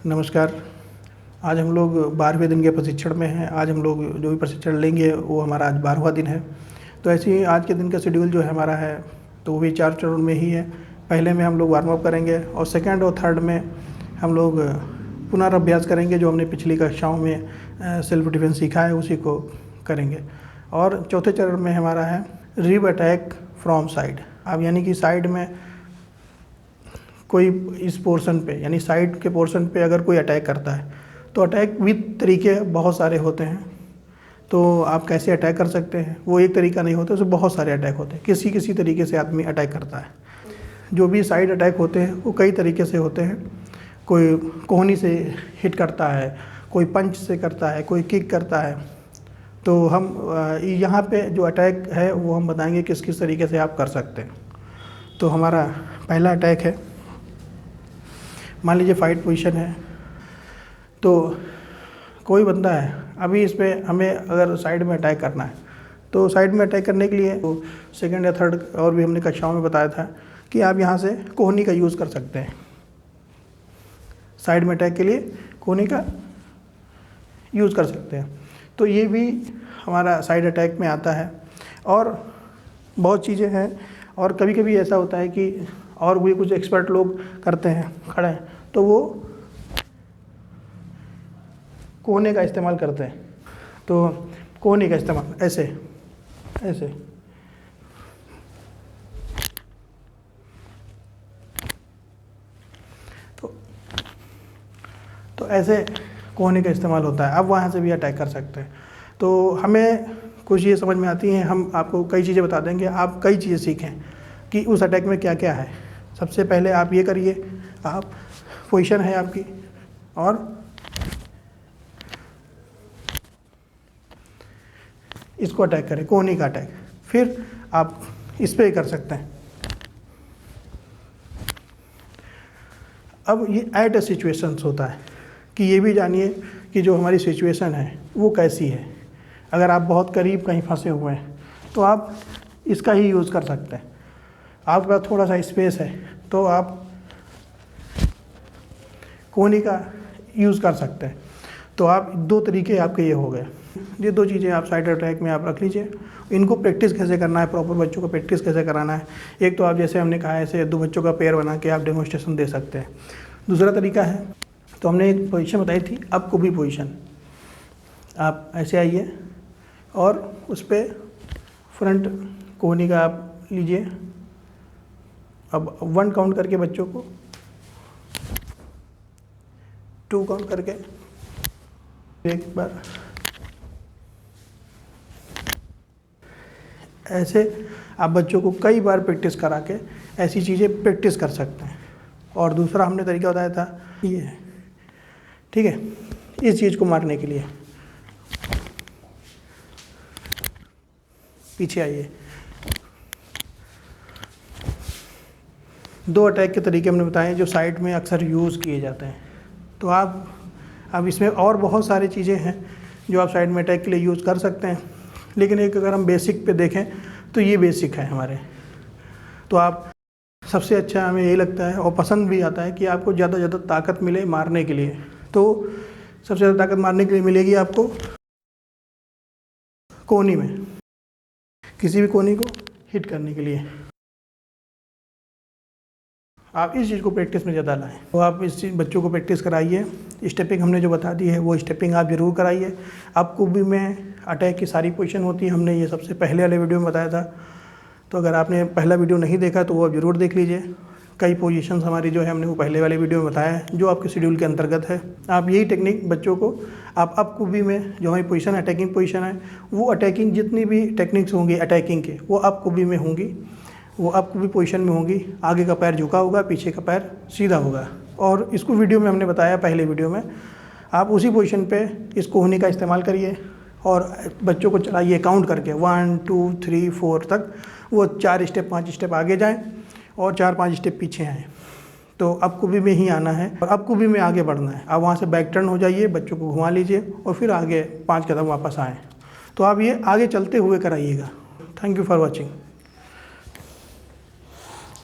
नमस्कार। आज हम लोग 12वें दिन के प्रशिक्षण में हैं। आज हम लोग जो भी प्रशिक्षण लेंगे वो हमारा आज 12वां दिन है। तो ऐसे ही आज के दिन का शेड्यूल जो है हमारा है तो वो भी 4 चरण में ही है। पहले में हम लोग वार्म अप करेंगे और सेकंड और थर्ड में हम लोग पुनराभ्यास करेंगे। जो हमने पिछली कक्षाओं में सेल्फ डिफेंस सीखा है उसी को करेंगे। और चौथे चरण में हमारा है रिव अटैक फ्रॉम साइड। अब यानी कि साइड में कोई इस पोर्शन पे यानी साइड के पोर्शन पे अगर कोई अटैक करता है तो अटैक विद तरीके बहुत सारे होते हैं। तो आप कैसे अटैक कर सकते हैं, वो एक तरीका नहीं होता, उसमें बहुत सारे अटैक होते हैं। किसी किसी तरीके से आदमी अटैक करता है। जो भी साइड अटैक होते हैं वो कई तरीके से होते हैं। कोई कोहनी से हिट करता है, कोई पंच से करता है, कोई किक करता है। तो हम यहाँ पे जो अटैक है वो हम बताएंगे किस किस तरीके से आप कर सकते हैं। तो हमारा पहला अटैक है, मान लीजिए फाइट पोजीशन है। तो कोई बंदा है, अभी इस पर हमें अगर साइड में अटैक करना है तो साइड में अटैक करने के लिए तो सेकंड या थर्ड और भी हमने कक्षाओं में बताया था कि आप यहाँ से कोहनी का यूज़ कर सकते हैं। साइड में अटैक के लिए कोहनी का यूज़ कर सकते हैं। तो ये भी हमारा साइड अटैक में आता है। और बहुत चीज़ें हैं। और कभी कभी ऐसा होता है कि और भी कुछ एक्सपर्ट लोग करते हैं, खड़े हैं, तो वो कोने का इस्तेमाल करते हैं। तो कोने का इस्तेमाल ऐसे ऐसे तो ऐसे कोने का इस्तेमाल होता है। अब वहाँ से भी अटैक कर सकते हैं। तो हमें कुछ ये समझ में आती हैं, हम आपको कई चीज़ें बता देंगे, आप कई चीज़ें सीखें कि उस अटैक में क्या क्या है। सबसे पहले आप ये करिए, आप पोजीशन है आपकी और इसको अटैक करें, कोहनी का अटैक। फिर आप इस पे कर सकते हैं। अब ये एट ए सिचुएशंस होता है कि ये भी जानिए कि जो हमारी सिचुएशन है वो कैसी है। अगर आप बहुत करीब कहीं फंसे हुए हैं तो आप इसका ही यूज़ कर सकते हैं। आपके पास थोड़ा सा स्पेस है तो आप कोहनी का यूज़ कर सकते हैं। तो आप दो तरीके आपके ये हो गए। ये दो चीज़ें आप साइड अटैक में आप रख लीजिए। इनको प्रैक्टिस कैसे करना है, प्रॉपर बच्चों को प्रैक्टिस कैसे कराना है। एक तो आप जैसे हमने कहा है ऐसे दो बच्चों का पेयर बना के आप डेमोन्स्ट्रेशन दे सकते हैं। दूसरा तरीका है, तो हमने एक पोजीशन बताई थी, अब को भी पोजीशन। आप ऐसे आइए और उस पर फ्रंट कोहनी का आप लीजिए। अब 1 काउंट करके बच्चों को, 2 काउंट करके एक बार ऐसे आप बच्चों को कई बार प्रैक्टिस करा के ऐसी चीज़ें प्रैक्टिस कर सकते हैं। और दूसरा हमने तरीका बताया था ये है, ठीक है, इस चीज़ को मारने के लिए पीछे आइए। 2 अटैक के तरीके हमने बताए जो साइड में अक्सर यूज़ किए जाते हैं। तो आप अब इसमें और बहुत सारी चीज़ें हैं जो आप साइड में अटैक के लिए यूज़ कर सकते हैं। लेकिन एक अगर हम बेसिक पे देखें तो ये बेसिक है हमारे। तो आप सबसे अच्छा हमें यही लगता है और पसंद भी आता है कि आपको ज़्यादा से ज़्यादा ताकत मिले मारने के लिए। तो सबसे ज़्यादा ताकत मारने के लिए मिलेगी आपको कोहनी में, किसी भी कोहनी को हिट करने के लिए। आप इस चीज़ को प्रैक्टिस में ज़्यादा लाएं। तो आप इस चीज़ बच्चों को प्रैक्टिस कराइए। स्टेपिंग हमने जो बता दी है वो स्टेपिंग आप ज़रूर कराइए। आपको भी में अटैक की सारी पोजीशन होती है, हमने ये सबसे पहले वाले वीडियो में बताया था। तो अगर आपने पहला वीडियो नहीं देखा तो वो आप ज़रूर देख लीजिए। कई पोजीशंस हमारी जो है हमने वो पहले वाले वीडियो में बताया है जो आपके शेड्यूल के अंतर्गत है। आप यही टेक्निक बच्चों को आप अप कुबी में जो हमारी पोजीशन अटैकिंग पोजीशन है वो अटैकिंग जितनी भी टेक्निक्स होंगी अटैकिंग के वो अप कुबी में होंगी, वो अप कुबी पोजीशन में होंगी। आगे का पैर झुका होगा, पीछे का पैर सीधा होगा। और इसको वीडियो में हमने बताया पहले वीडियो में, आप उसी पोजीशन पे इस कोहनी का इस्तेमाल करिए और बच्चों को चलाइए काउंट करके 1 2 3 4 तक। वो 4 स्टेप 5 स्टेप आगे जाएं और 4-5 स्टेप पीछे आएँ। तो अप कुबी में ही आना है और अप कुबी में आगे बढ़ना है। आप वहाँ से बैक टर्न हो जाइए, बच्चों को घुमा लीजिए और फिर आगे 5 कदम वापस आएँ। तो आप ये आगे चलते हुए कराइएगा। Thank you for watching.